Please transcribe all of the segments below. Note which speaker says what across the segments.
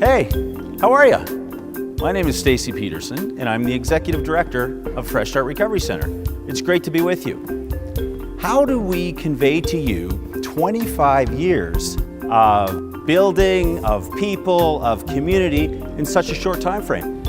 Speaker 1: Hey, how are you? My name is Stacy Peterson, and I'm the Executive Director of Fresh Start Recovery Center. It's great to be with you. How do we convey to you 25 years of building, of people, of community in such a short time frame?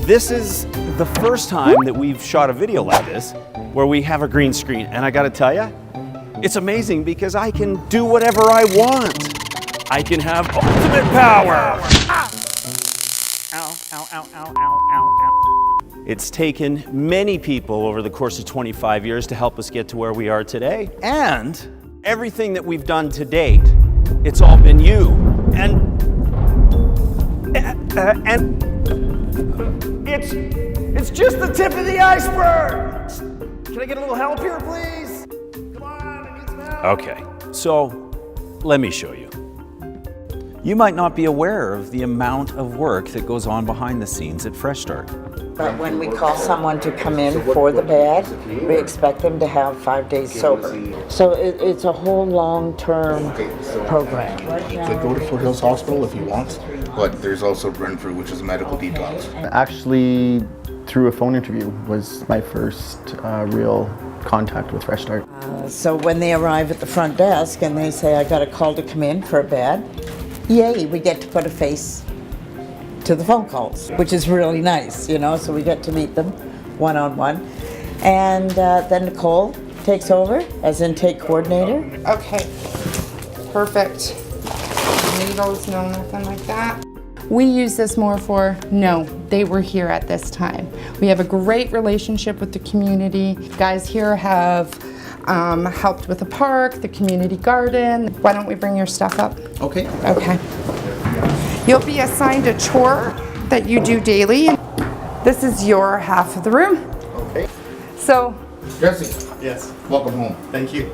Speaker 1: This is the first time that we've shot a video like this where we have a green screen, and I gotta tell you, it's amazing because I can do whatever I want. I can have ultimate power. Ah! Ow, ow, ow, ow, ow, ow, ow. It's taken many people over the course of 25 years to help us get to where we are today. And everything that we've done to date, it's all been you. And it's just the tip of the iceberg. Can I get a little help here, please? Come on, I need some help. Okay, so let me show you. You might not be aware of the amount of work that goes on behind the scenes at Fresh Start.
Speaker 2: But when we call someone to come in for the bad, we expect them to have 5 days sober. So it's a whole long-term program.
Speaker 3: So go to Foothills Hospital if you want, but there's also Brentford, which is a medical detox.
Speaker 4: Actually, through a phone interview was my first real contact with Fresh Start.
Speaker 2: So when they arrive at the front desk and they say, I got a call to come in for a bad, yay, we get to put a face to the phone calls, which is really nice, you know, so we get to meet them one-on-one. And then Nicole takes over as intake coordinator.
Speaker 5: Okay, perfect. Needles, no, nothing like that. We use this more for, no, they were here at this time. We have a great relationship with the community. Guys here have helped with the park, the community garden. Why don't we bring your stuff up?
Speaker 3: Okay.
Speaker 5: Okay. You'll be assigned a chore that you do daily. This is your half of the room.
Speaker 3: Okay.
Speaker 5: So.
Speaker 3: Jesse.
Speaker 4: Yes.
Speaker 3: Welcome home.
Speaker 4: Thank you.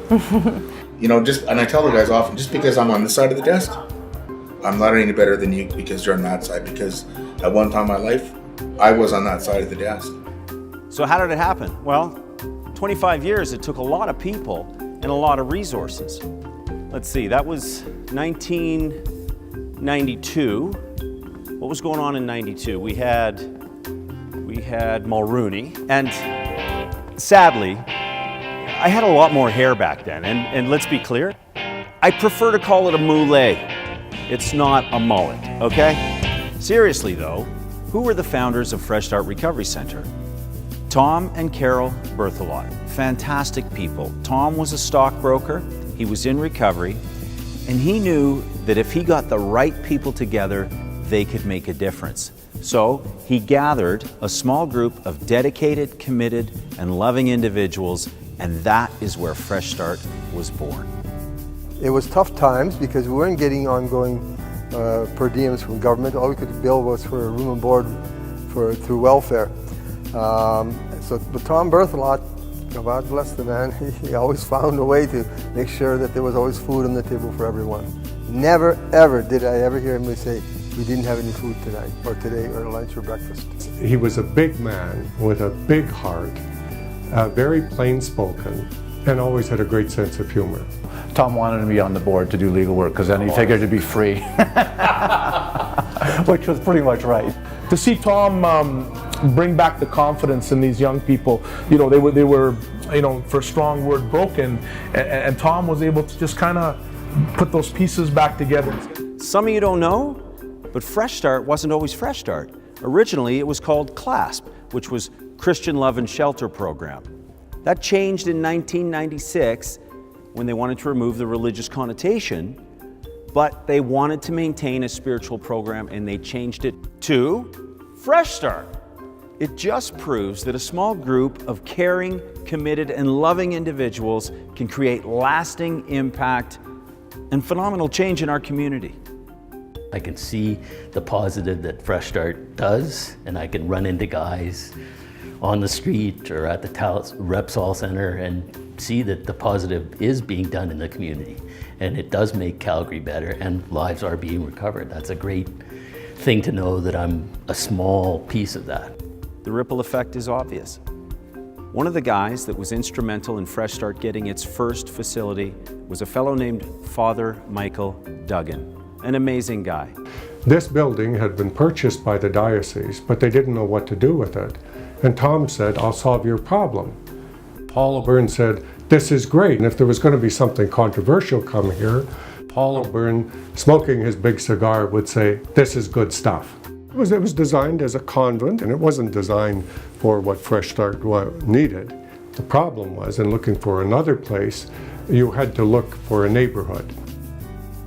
Speaker 3: You know, and I tell the guys often, just because I'm on this side of the desk, I'm not any better than you because you're on that side. Because at one time in my life, I was on that side of the desk.
Speaker 1: So how did it happen? Well, 25 years, it took a lot of people and a lot of resources. Let's see, that was 1992. What was going on in 92? We had Mulrooney, and sadly, I had a lot more hair back then, and let's be clear, I prefer to call it a mullet. It's not a mullet, okay? Seriously though, who were the founders of Fresh Start Recovery Center? Tom and Carol Berthelot, fantastic people. Tom was a stockbroker, he was in recovery, and he knew that if he got the right people together, they could make a difference. So he gathered a small group of dedicated, committed, and loving individuals, and that is where Fresh Start was born.
Speaker 6: It was tough times because we weren't getting ongoing per diems from government. All we could bill was for a room and board through welfare. But Tom Berthelot, God bless the man, he always found a way to make sure that there was always food on the table for everyone. Never, ever did I ever hear him say, we didn't have any food tonight, or today, or lunch, or breakfast.
Speaker 7: He was a big man with a big heart, very plain-spoken, and always had a great sense of humor.
Speaker 8: Tom wanted me on the board to do legal work because then he figured it'd be free, which was pretty much right. To see Tom bring back the confidence in these young people, you know, they were, you know, for a strong word, broken, and Tom was able to just kind of put those pieces back together.
Speaker 1: Some of you don't know, but Fresh Start wasn't always Fresh Start. Originally, it was called CLASP, which was Christian Love and Shelter Program. That changed in 1996 when they wanted to remove the religious connotation, but they wanted to maintain a spiritual program and they changed it to Fresh Start. It just proves that a small group of caring, committed, and loving individuals can create lasting impact and phenomenal change in our community.
Speaker 9: I can see the positive that Fresh Start does, and I can run into guys on the street or at the Repsol Center and see that the positive is being done in the community. And it does make Calgary better and lives are being recovered. That's a great thing to know that I'm a small piece of that.
Speaker 1: The ripple effect is obvious. One of the guys that was instrumental in Fresh Start getting its first facility was a fellow named Father Michael Duggan, an amazing guy.
Speaker 7: This building had been purchased by the diocese, but they didn't know what to do with it. And Tom said, I'll solve your problem. Paul O'Byrne said, this is great. And if there was going to be something controversial come here, Paul O'Byrne, smoking his big cigar, would say, this is good stuff. It was designed as a convent, and it wasn't designed for what Fresh Start needed. The problem was, in looking for another place, you had to look for a neighborhood.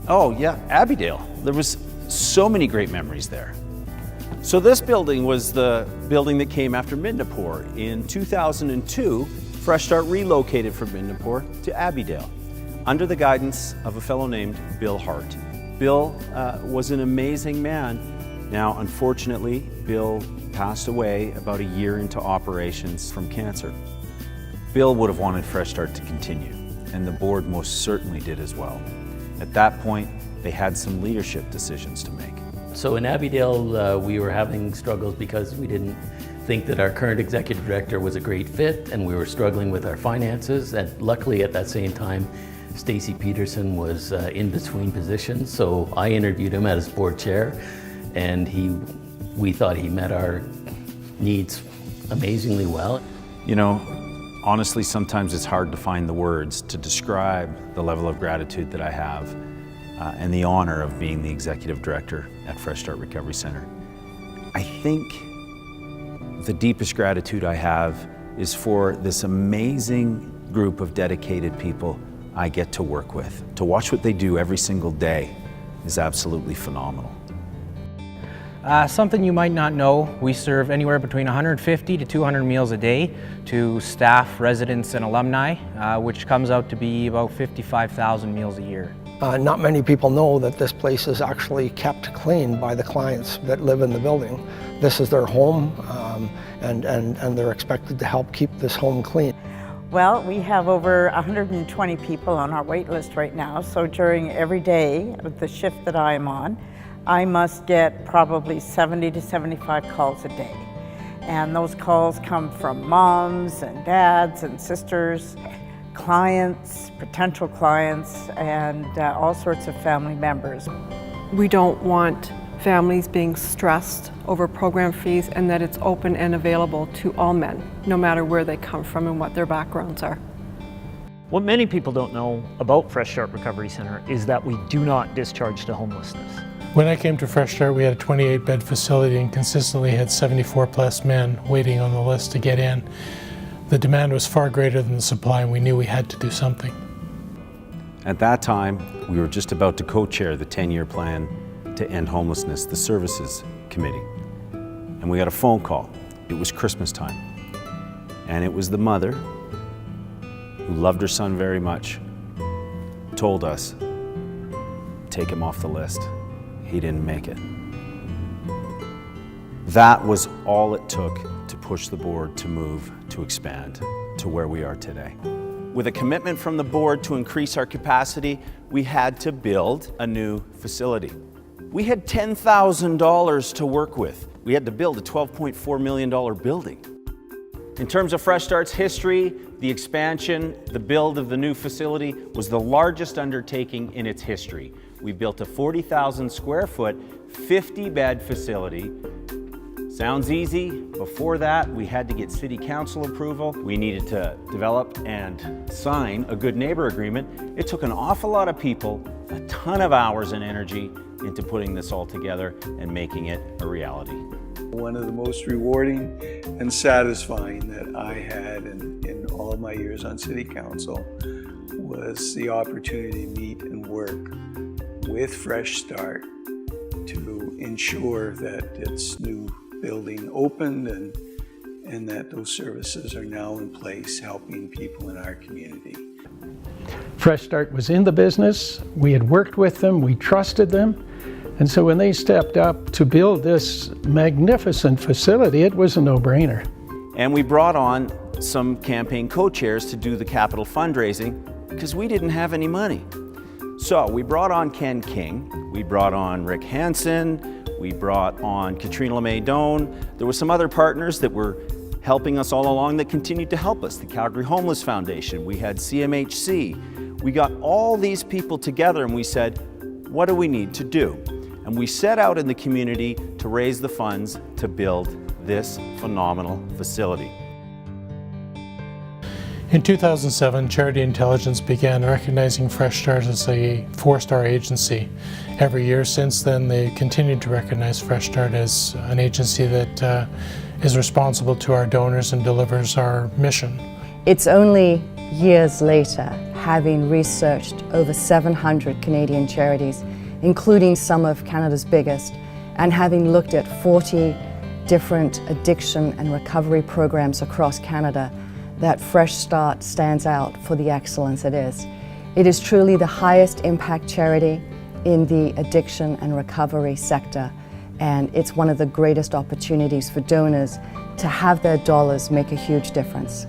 Speaker 1: Oh yeah, Abbeydale. There was so many great memories there. So this building was the building that came after Midnapore. In 2002, Fresh Start relocated from Midnapore to Abbeydale under the guidance of a fellow named Bill Hart. Bill was an amazing man. Now, unfortunately, Bill passed away about a year into operations from cancer. Bill would have wanted Fresh Start to continue, and the board most certainly did as well. At that point, they had some leadership decisions to make.
Speaker 9: So in Abbeydale, we were having struggles because we didn't think that our current executive director was a great fit, and we were struggling with our finances. And luckily at that same time, Stacey Peterson was in between positions, so I interviewed him as board chair, and we thought he met our needs amazingly well.
Speaker 1: You know, honestly, sometimes it's hard to find the words to describe the level of gratitude that I have and the honor of being the executive director at Fresh Start Recovery Center. I think the deepest gratitude I have is for this amazing group of dedicated people I get to work with. To watch what they do every single day is absolutely phenomenal.
Speaker 10: Something you might not know, we serve anywhere between 150 to 200 meals a day to staff, residents, and alumni, which comes out to be about 55,000 meals a year.
Speaker 11: Not many people know that this place is actually kept clean by the clients that live in the building. This is their home, and they're expected to help keep this home clean.
Speaker 2: Well, we have over 120 people on our wait list right now, so during every day of the shift that I'm on, I must get probably 70 to 75 calls a day. And those calls come from moms and dads and sisters, clients, potential clients, and all sorts of family members.
Speaker 12: We don't want families being stressed over program fees, and that it's open and available to all men, no matter where they come from and what their backgrounds are.
Speaker 13: What many people don't know about Fresh Start Recovery Center is that we do not discharge to homelessness.
Speaker 14: When I came to Fresh Start, we had a 28-bed facility and consistently had 74 plus men waiting on the list to get in. The demand was far greater than the supply, and we knew we had to do something.
Speaker 1: At that time, we were just about to co-chair the 10-year plan to end homelessness, the services committee. And we got a phone call. It was Christmas time. And it was the mother who loved her son very much, told us, take him off the list. He didn't make it. That was all it took to push the board to move, to expand to where we are today. With a commitment from the board to increase our capacity, we had to build a new facility. We had $10,000 to work with. We had to build a $12.4 million building. In terms of Fresh Start's history, the expansion, the build of the new facility was the largest undertaking in its history. We built a 40,000 square foot, 50-bed facility. Sounds easy. Before that, we had to get city council approval. We needed to develop and sign a good neighbor agreement. It took an awful lot of people, a ton of hours and energy into putting this all together and making it a reality.
Speaker 15: One of the most rewarding and satisfying that I had in all of my years on city council was the opportunity to meet and work with Fresh Start to ensure that its new building opened and that those services are now in place helping people in our community.
Speaker 16: Fresh Start was in the business, we had worked with them, we trusted them, and so when they stepped up to build this magnificent facility, it was a no-brainer.
Speaker 1: And we brought on some campaign co-chairs to do the capital fundraising because we didn't have any money. So we brought on Ken King, we brought on Rick Hansen, we brought on Katrina LeMay Doan. There were some other partners that were helping us all along that continued to help us. The Calgary Homeless Foundation, we had CMHC. We got all these people together and we said, what do we need to do? and we set out in the community to raise the funds to build this phenomenal facility.
Speaker 14: In 2007, Charity Intelligence began recognizing Fresh Start as a 4-star agency. Every year since then, they continued to recognize Fresh Start as an agency that is responsible to our donors and delivers our mission.
Speaker 17: It's only years later, having researched over 700 Canadian charities, including some of Canada's biggest, and having looked at 40 different addiction and recovery programs across Canada, that Fresh Start stands out for the excellence it is. It is truly the highest impact charity in the addiction and recovery sector, and it's one of the greatest opportunities for donors to have their dollars make a huge difference.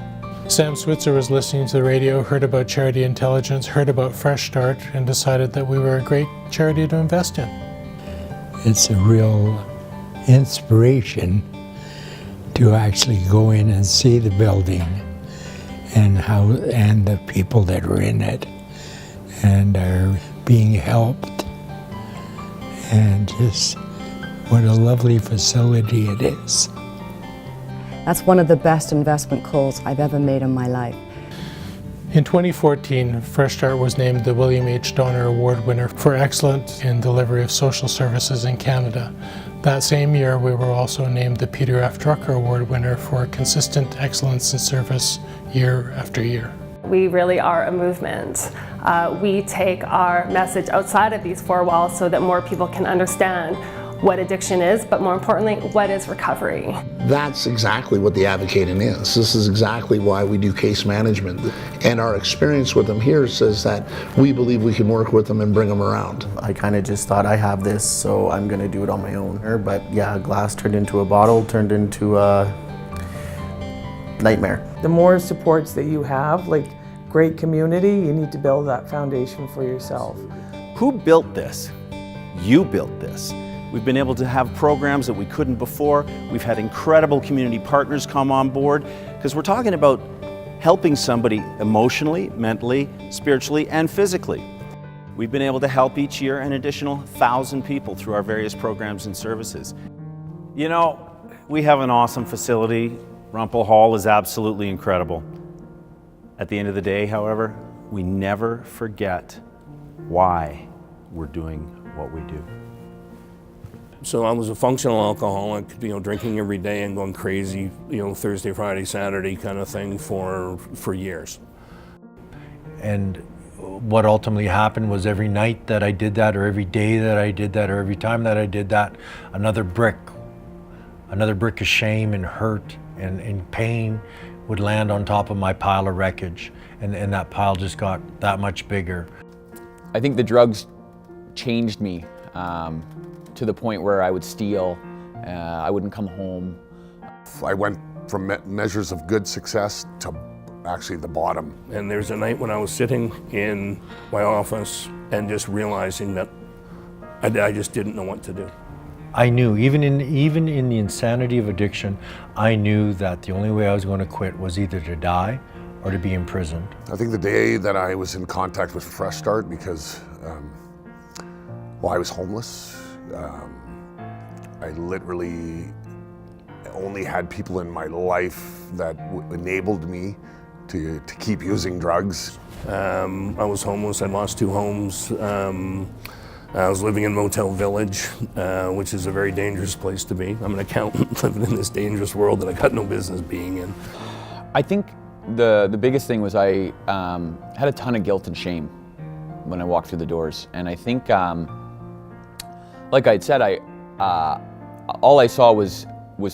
Speaker 14: Sam Switzer was listening to the radio, heard about Charity Intelligence, heard about Fresh Start, and decided that we were a great charity to invest in.
Speaker 18: It's a real inspiration to actually go in and see the building and the people that are in it and are being helped, and just what a lovely facility it is.
Speaker 17: That's one of the best investment calls I've ever made in my life.
Speaker 14: In 2014, Fresh Start was named the William H. Donner Award winner for excellence in delivery of social services in Canada. That same year, we were also named the Peter F. Drucker Award winner for consistent excellence in service year after year.
Speaker 19: We really are a movement. We take our message outside of these four walls so that more people can understand what addiction is, but more importantly, what is recovery.
Speaker 20: That's exactly what the advocating is. This is exactly why we do case management. And our experience with them here says that we believe we can work with them and bring them around.
Speaker 4: I kind of just thought I have this, so I'm going to do it on my own. But yeah, glass turned into a bottle, turned into a nightmare.
Speaker 21: The more supports that you have, like great community, you need to build that foundation for yourself.
Speaker 1: Who built this? You built this. We've been able to have programs that we couldn't before. We've had incredible community partners come on board, because we're talking about helping somebody emotionally, mentally, spiritually, and physically. We've been able to help each year an additional 1,000 people through our various programs and services. You know, we have an awesome facility. Rumpel Hall is absolutely incredible. At the end of the day, however, we never forget why we're doing what we do.
Speaker 22: So I was a functional alcoholic, drinking every day and going crazy, Thursday, Friday, Saturday kind of thing for years.
Speaker 23: And what ultimately happened was every night that I did that, or every day that I did that, or every time that I did that, another brick of shame and hurt and pain would land on top of my pile of wreckage. And that pile just got that much bigger.
Speaker 24: I think the drugs changed me. To the point where I would steal, I wouldn't come home.
Speaker 25: I went from measures of good success to actually the bottom.
Speaker 22: And there's a night when I was sitting in my office and just realizing that I just didn't know what to do.
Speaker 23: I knew, even in the insanity of addiction, I knew that the only way I was going to quit was either to die or to be imprisoned.
Speaker 25: I think the day that I was in contact with Fresh Start, because I was homeless. I literally only had people in my life that enabled me to keep using drugs.
Speaker 22: I was homeless. I lost 2 homes. I was living in Motel Village, which is a very dangerous place to be. I'm an accountant living in this dangerous world that I got no business being in.
Speaker 24: I think the biggest thing was I had a ton of guilt and shame when I walked through the doors. And I think, like I'd said, all I saw was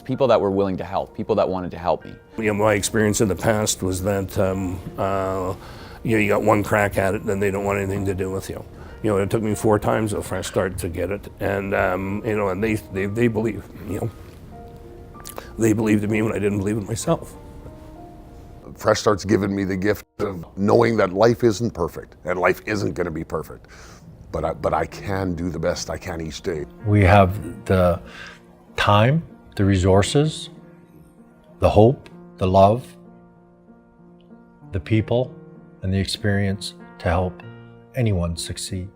Speaker 24: people that were willing to help, people that wanted to help me.
Speaker 22: My experience in the past was that you got one crack at it, then they don't want anything to do with you. It took me 4 times a Fresh Start to get it, and and they believe, they believed in me when I didn't believe in myself.
Speaker 25: Fresh Start's given me the gift of knowing that life isn't perfect, and life isn't going to be perfect. But I can do the best I can each day.
Speaker 23: We have the time, the resources, the hope, the love, the people, and the experience to help anyone succeed.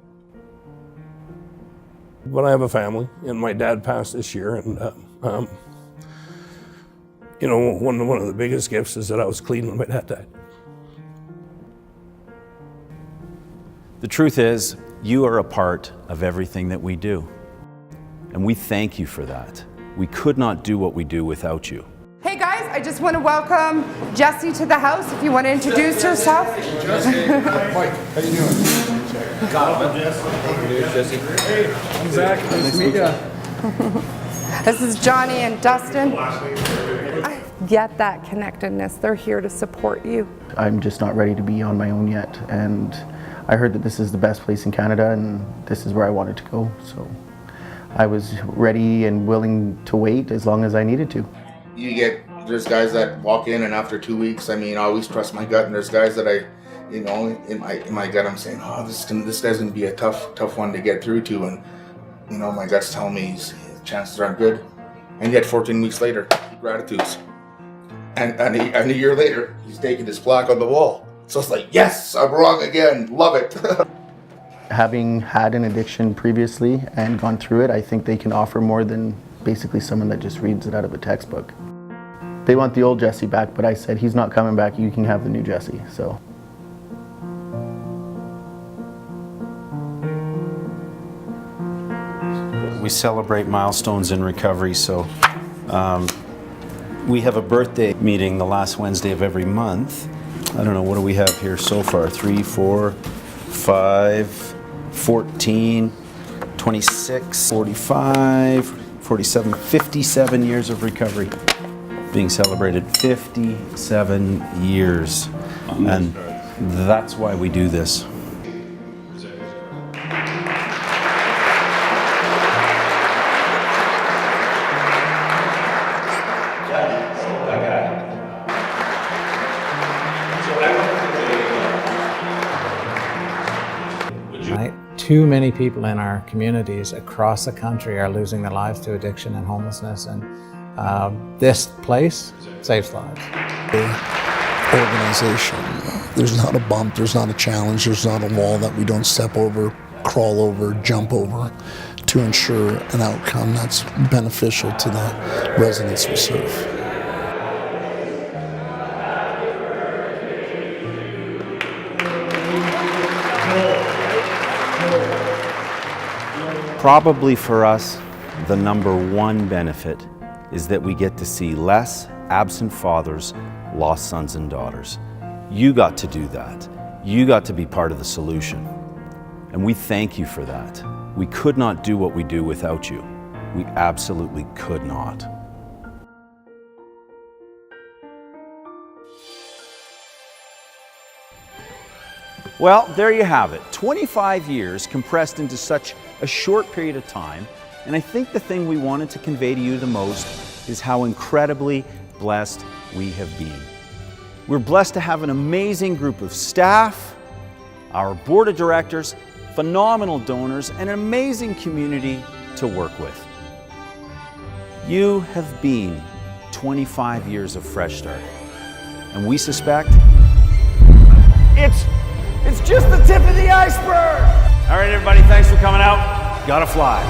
Speaker 22: But I have a family, and my dad passed this year, and you know, one of the biggest gifts is that I was clean when my dad died.
Speaker 1: The truth is, you are a part of everything that we do. And we thank you for that. We could not do what we do without you.
Speaker 3: Hey guys, I just want to welcome Jessie to the house. If you want to introduce yourself.
Speaker 5: Mike, how you doing? Jesse. Hey, I'm Zach. Nice to meet you.
Speaker 3: This is Johnny and Dustin. I get that connectedness. They're here to support you.
Speaker 4: I'm just not ready to be on my own yet, and I heard that this is the best place in Canada and this is where I wanted to go, so I was ready and willing to wait as long as I needed to.
Speaker 6: There's guys that walk in and after 2 weeks, I mean, I always trust my gut, and there's guys that I, you know, in my gut I'm saying, oh, this guy's gonna be a tough one to get through to, and you know, my gut's telling me chances aren't good, and yet 14 weeks later, he gratitudes, and a year later, he's taking his plaque on the wall. So it's like, yes, I'm wrong again, love it.
Speaker 4: Having had an addiction previously and gone through it, I think they can offer more than basically someone that just reads it out of a textbook. They want the old Jesse back, but I said, he's not coming back, you can have the new Jesse, so.
Speaker 1: We celebrate milestones in recovery, so we have a birthday meeting the last Wednesday of every month. I don't know, what do we have here so far? 3, 4, 5, 14, 26, 45, 47, 57 years of recovery being celebrated. 57 years. And that's why we do this.
Speaker 7: Too many people in our communities across the country are losing their lives to addiction and homelessness, and this place saves lives.
Speaker 20: Organization. There's not a bump, there's not a challenge, there's not a wall that we don't step over, crawl over, jump over to ensure an outcome that's beneficial to the residents we serve.
Speaker 1: Probably for us, the number one benefit is that we get to see less absent fathers, lost sons and daughters. You got to do that. You got to be part of the solution. And we thank you for that. We could not do what we do without you. We absolutely could not. Well, there you have it. 25 years compressed into such a short period of time. And I think the thing we wanted to convey to you the most is how incredibly blessed we have been. We're blessed to have an amazing group of staff, our board of directors, phenomenal donors, and an amazing community to work with. You have been 25 years of Fresh Start, and we suspect it's just the tip of the iceberg. All right, everybody, thanks for coming out. Gotta fly.